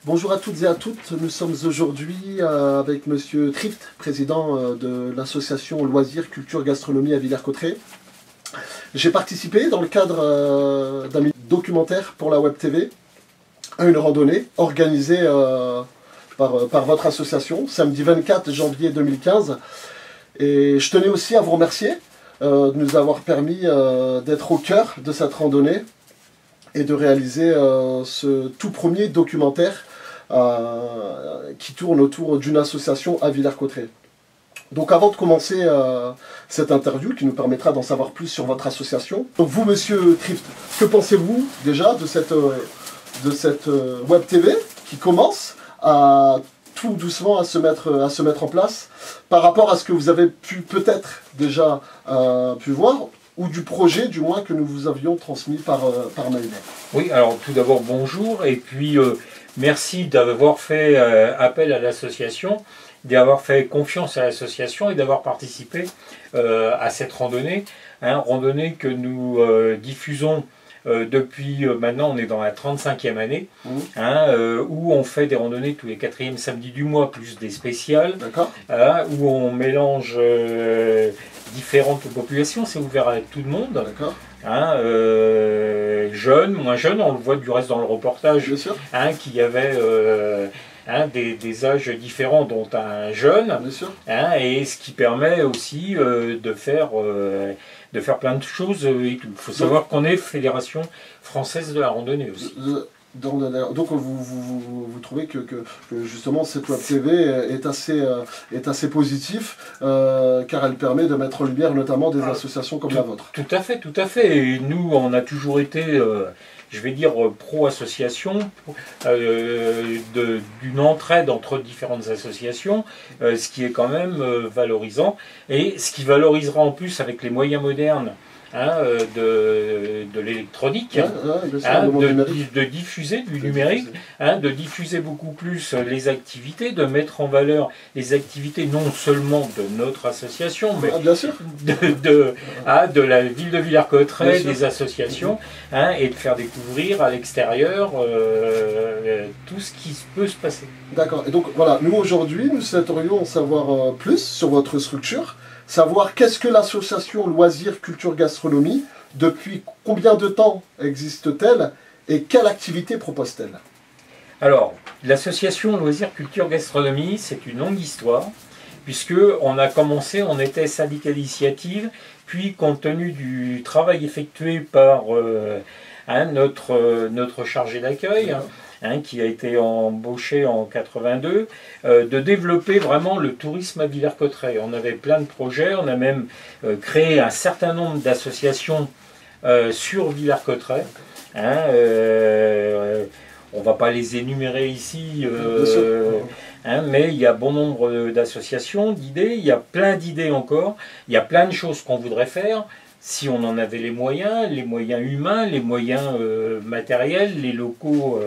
Bonjour à toutes et à toutes, nous sommes aujourd'hui avec Monsieur Trift, président de l'association Loisirs, Culture, Gastronomie à Villers-Cotterêts. J'ai participé dans le cadre d'un documentaire pour la Web TV à une randonnée organisée par votre association, samedi 24 janvier 2015. Et je tenais aussi à vous remercier de nous avoir permis d'être au cœur de cette randonnée et de réaliser ce tout premier documentaire qui tourne autour d'une association à Villers-Cotterêts. Donc avant de commencer cette interview qui nous permettra d'en savoir plus sur votre association, donc vous Monsieur Trift, que pensez-vous déjà de cette Web TV qui commence à tout doucement à se mettre en place par rapport à ce que vous avez pu peut-être déjà pu voir, ou du projet du moins que nous vous avions transmis par mail. Oui, alors tout d'abord bonjour, et puis merci d'avoir fait appel à l'association, d'avoir fait confiance à l'association et d'avoir participé à cette randonnée, randonnée que nous diffusons depuis maintenant, on est dans la 35e année, où on fait des randonnées tous les 4e samedis du mois, plus des spéciales, où on mélange différentes populations, c'est ouvert à tout le monde, jeunes, moins jeunes, on le voit du reste dans le reportage, qu'il y avait des âges différents, dont un jeune, et ce qui permet aussi de faire plein de choses. Il faut savoir qu'on est Fédération Française de la Randonnée aussi. Donc vous trouvez que justement cette Web TV est assez positif car elle permet de mettre en lumière notamment des associations comme la vôtre. Tout à fait, tout à fait. Et nous, on a toujours été, je vais dire, pro-association, d'une entraide entre différentes associations, ce qui est quand même valorisant. Et ce qui valorisera en plus avec les moyens modernes, de l'électronique, de diffuser du numérique, de diffuser beaucoup plus les activités, de mettre en valeur les activités non seulement de notre association, mais de la ville de Villers-Cotterêts, des associations, et de faire découvrir à l'extérieur tout ce qui peut se passer. D'accord, et donc voilà, nous aujourd'hui, nous souhaiterions en savoir plus sur votre structure, savoir qu'est-ce que l'association Loisirs, Culture, Gastronomie, depuis combien de temps existe-t-elle et quelle activité propose-t-elle? Alors, l'association Loisirs, Culture, Gastronomie, c'est une longue histoire, puisque on a commencé, on était syndicat d'initiative, puis compte tenu du travail effectué par notre chargé d'accueil, qui a été embauché en 82, de développer vraiment le tourisme à Villers-Cotterêts. On avait plein de projets, on a même créé un certain nombre d'associations sur Villers-Cotterêts. On ne va pas les énumérer ici, mais il y a bon nombre d'associations, d'idées, il y a plein d'idées encore, il y a plein de choses qu'on voudrait faire, si on en avait les moyens humains, les moyens matériels, les locaux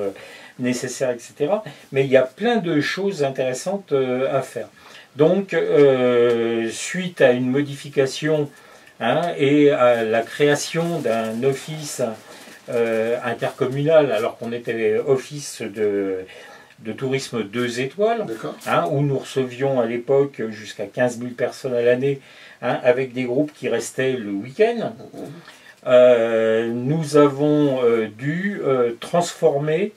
nécessaires, etc. Mais il y a plein de choses intéressantes à faire. Donc, suite à une modification et à la création d'un office intercommunal, alors qu'on était office de tourisme 2 étoiles, où nous recevions à l'époque jusqu'à 15 000 personnes à l'année, avec des groupes qui restaient le week-end, nous avons dû transformer,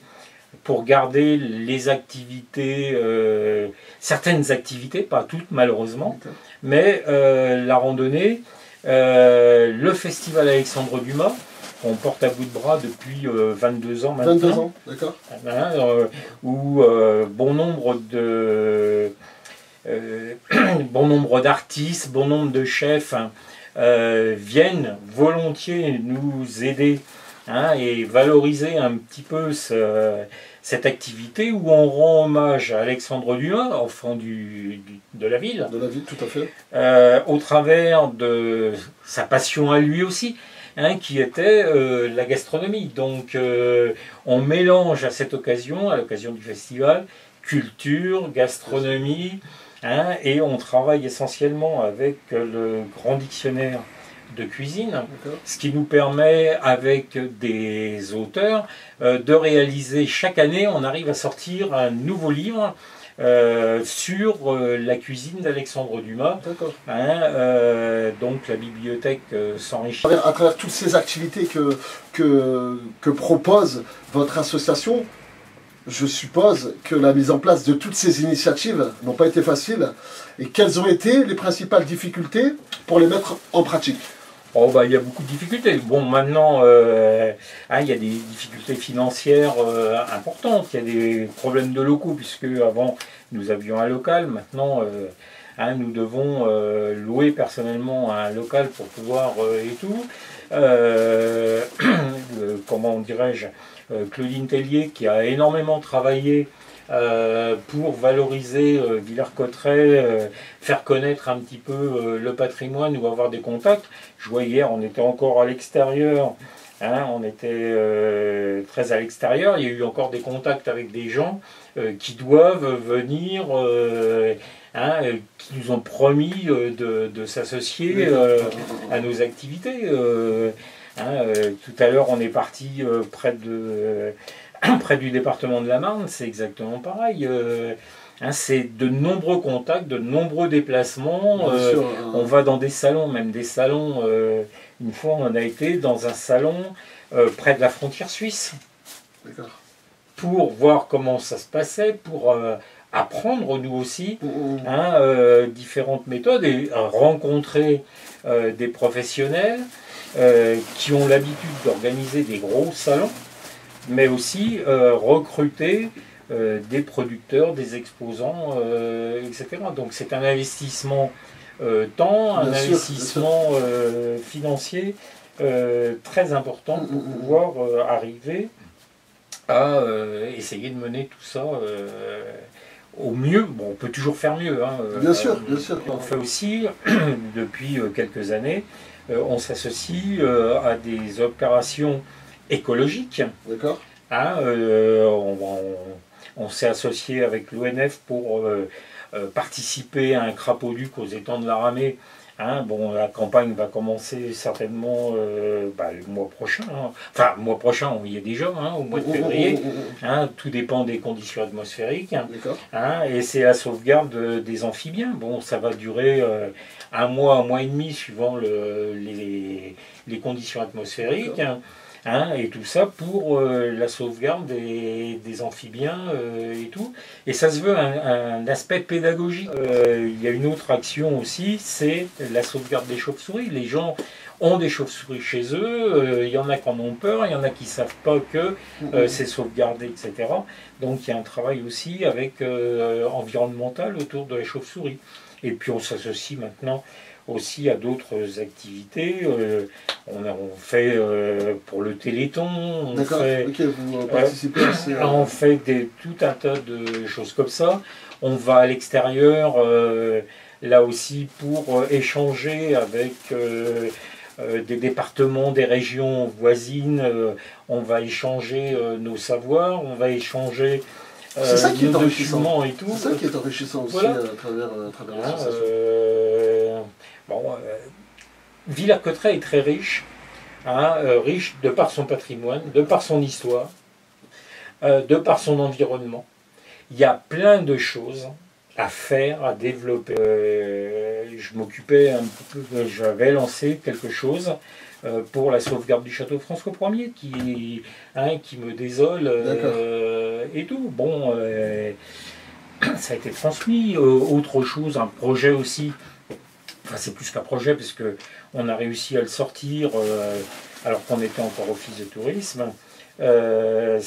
pour garder les activités, certaines activités, pas toutes malheureusement, mais la randonnée, le festival Alexandre Dumas, qu'on porte à bout de bras depuis 22 ans maintenant. 22 ans, d'accord. Où bon nombre d'artistes, bon nombre de chefs viennent volontiers nous aider et valoriser un petit peu cette activité où on rend hommage à Alexandre Dumas, enfant de la ville. De la ville, tout à fait. Au travers de sa passion à lui aussi, qui était la gastronomie. Donc on mélange à cette occasion, à l'occasion du festival, culture, gastronomie, et on travaille essentiellement avec le grand dictionnaire de cuisine, ce qui nous permet, avec des auteurs, de réaliser chaque année, on arrive à sortir un nouveau livre sur la cuisine d'Alexandre Dumas. Donc la bibliothèque s'enrichit. À travers toutes ces activités que propose votre association, je suppose que la mise en place de toutes ces initiatives n'ont pas été faciles. Et quelles ont été les principales difficultés pour les mettre en pratique? Oh, bah, il y a beaucoup de difficultés. Bon, maintenant, il y a des difficultés financières importantes. Il y a des problèmes de locaux, puisque avant, nous avions un local. Maintenant, nous devons louer personnellement un local pour pouvoir et tout. Comment dirais-je, Claudine Tellier, qui a énormément travaillé pour valoriser Villers-Cotterêts, faire connaître un petit peu le patrimoine ou avoir des contacts. Je vois hier, on était encore à l'extérieur, on était très à l'extérieur, il y a eu encore des contacts avec des gens qui doivent venir, qui nous ont promis de s'associer à nos activités. Tout à l'heure, on est parti près du département de la Marne, c'est exactement pareil. C'est de nombreux contacts, de nombreux déplacements. On va dans des salons, même des salons. Une fois, on a été dans un salon près de la frontière suisse. Pour voir comment ça se passait, pour apprendre nous aussi différentes méthodes et rencontrer des professionnels qui ont l'habitude d'organiser des gros salons, mais aussi recruter des producteurs, des exposants, etc. Donc c'est un investissement temps, un investissement financier très important pour pouvoir arriver à essayer de mener tout ça au mieux. Bon, on peut toujours faire mieux. Bien sûr, bien sûr. On fait aussi, depuis quelques années, on s'associe à des opérations écologiques. D'accord. On s'est associé avec l'ONF pour participer à un crapauduc aux étangs de la Ramée. La campagne va commencer certainement le mois prochain. Enfin, le mois prochain, on y est déjà, au mois de février. Tout dépend des conditions atmosphériques. Et c'est la sauvegarde des amphibiens. Bon, ça va durer un mois et demi, suivant les conditions atmosphériques. Et tout ça pour la sauvegarde des amphibiens et tout. Et ça se veut un aspect pédagogique. Il y a une autre action aussi, c'est la sauvegarde des chauves-souris. Les gens ont des chauves-souris chez eux, il y en a qui en ont peur, il y en a qui ne savent pas que c'est sauvegardé, etc. Donc il y a un travail aussi avec environnemental autour de la chauve-souris. Et puis on s'associe maintenant aussi à d'autres activités. On fait pour le Téléthon, vous participez on fait tout un tas de choses comme ça. On va à l'extérieur, là aussi, pour échanger avec des départements, des régions voisines. On va échanger nos savoirs, on va échanger c'est ça qui est enrichissant et tout. C'est ça qui est enrichissant aussi à travers l'association. Villers-Cotterêts est très riche, riche de par son patrimoine, de par son histoire, de par son environnement. Il y a plein de choses à faire, à développer. Je m'occupais un peu, j'avais lancé quelque chose pour la sauvegarde du château François Ier, qui me désole et tout. Bon, ça a été transmis. Autre chose, un projet aussi. Enfin, c'est plus qu'un projet, parce qu'on a réussi à le sortir alors qu'on était encore office de tourisme. Et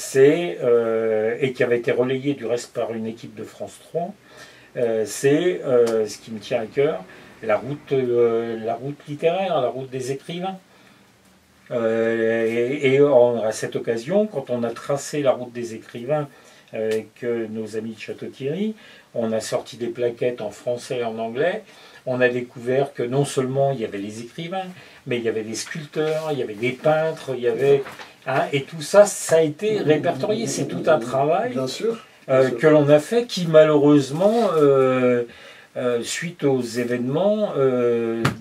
qui avait été relayé du reste par une équipe de France 3. C'est ce qui me tient à cœur, la route littéraire, la route des écrivains. À cette occasion, quand on a tracé la route des écrivains avec nos amis de Château-Thierry, on a sorti des plaquettes en français et en anglais. On a découvert que non seulement il y avait les écrivains, mais il y avait des sculpteurs, il y avait des peintres, il y avait... et tout ça, ça a été répertorié. C'est tout un travail que l'on a fait, qui malheureusement suite aux événements,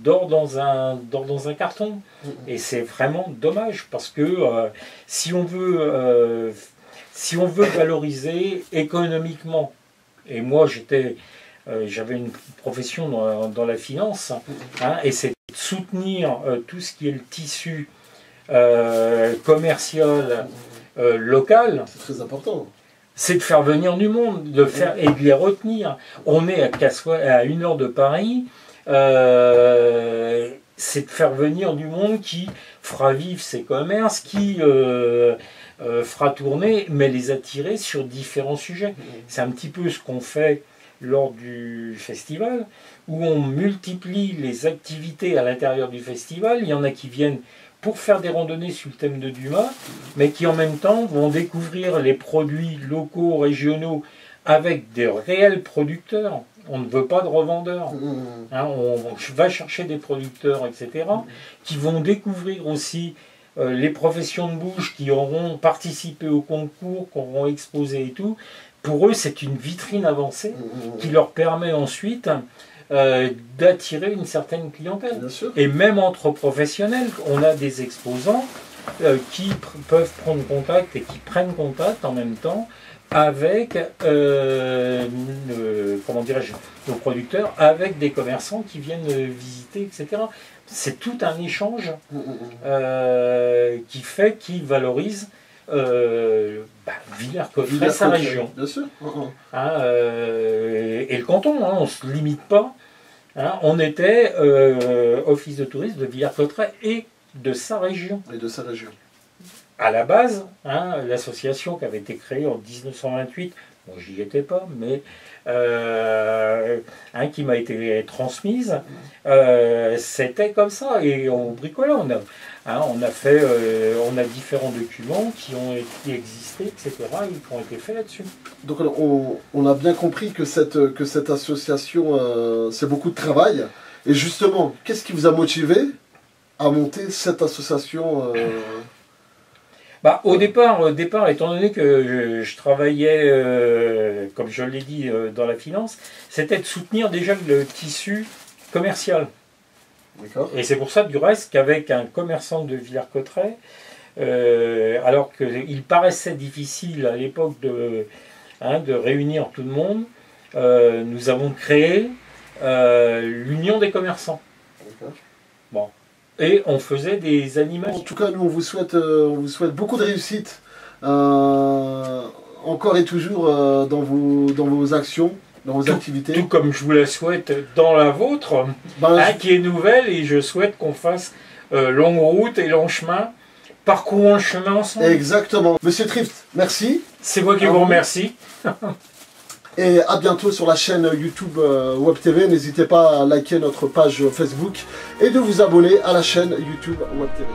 dort dans un carton. Et c'est vraiment dommage, parce que si on veut valoriser économiquement, et moi j'avais une profession dans la finance, hein, et c'est de soutenir tout ce qui est le tissu commercial local. C'est très important. C'est de faire venir du monde, de faire et de les retenir. On est à 1 heure de Paris, c'est de faire venir du monde qui fera vivre ces commerces, qui fera tourner, mais les attirer sur différents sujets. C'est un petit peu ce qu'on fait lors du festival, où on multiplie les activités à l'intérieur du festival. Il y en a qui viennent pour faire des randonnées sur le thème de Dumas, mais qui en même temps vont découvrir les produits locaux, régionaux, avec des réels producteurs. On ne veut pas de revendeurs. Hein, on va chercher des producteurs, etc., qui vont découvrir aussi les professions de bouche, qui auront participé au concours, qui auront exposé et tout. Pour eux, c'est une vitrine avancée qui leur permet ensuite d'attirer une certaine clientèle. Et même entre professionnels, on a des exposants qui peuvent prendre contact et qui prennent contact en même temps avec comment dirais-je, nos producteurs, avec des commerçants qui viennent visiter, etc. C'est tout un échange qui valorise Villers-Cotterêts, sa région. Bien sûr. Hein, et le canton, hein, on ne se limite pas. Hein, on était office de tourisme de Villers-Cotterêts et de sa région. Et de sa région. À la base, hein, l'association qui avait été créée en 1928, bon, j'y étais pas, mais qui m'a été transmise, c'était comme ça, et on bricolait. On a différents documents qui existé, etc., et qui ont été faits là-dessus. Donc on a bien compris que cette association, c'est beaucoup de travail. Et justement, qu'est-ce qui vous a motivé à monter cette association Au départ, étant donné que je travaillais, comme je l'ai dit, dans la finance, c'était de soutenir déjà le tissu commercial. Et c'est pour ça, du reste, qu'avec un commerçant de Villers-Cotterêts, alors qu'il paraissait difficile à l'époque de réunir tout le monde, nous avons créé l'Union des commerçants. Bon. Et on faisait des animations. En tout cas, nous, on vous souhaite beaucoup de réussite, encore et toujours dans vos actions, dans vos activités. Tout comme je vous la souhaite dans la vôtre, qui est nouvelle, et je souhaite qu'on fasse longue route et long chemin, parcourons le chemin ensemble. Exactement. Monsieur Trift, merci. C'est moi qui vous remercie. Et à bientôt sur la chaîne YouTube Web TV. N'hésitez pas à liker notre page Facebook et de vous abonner à la chaîne YouTube Web TV.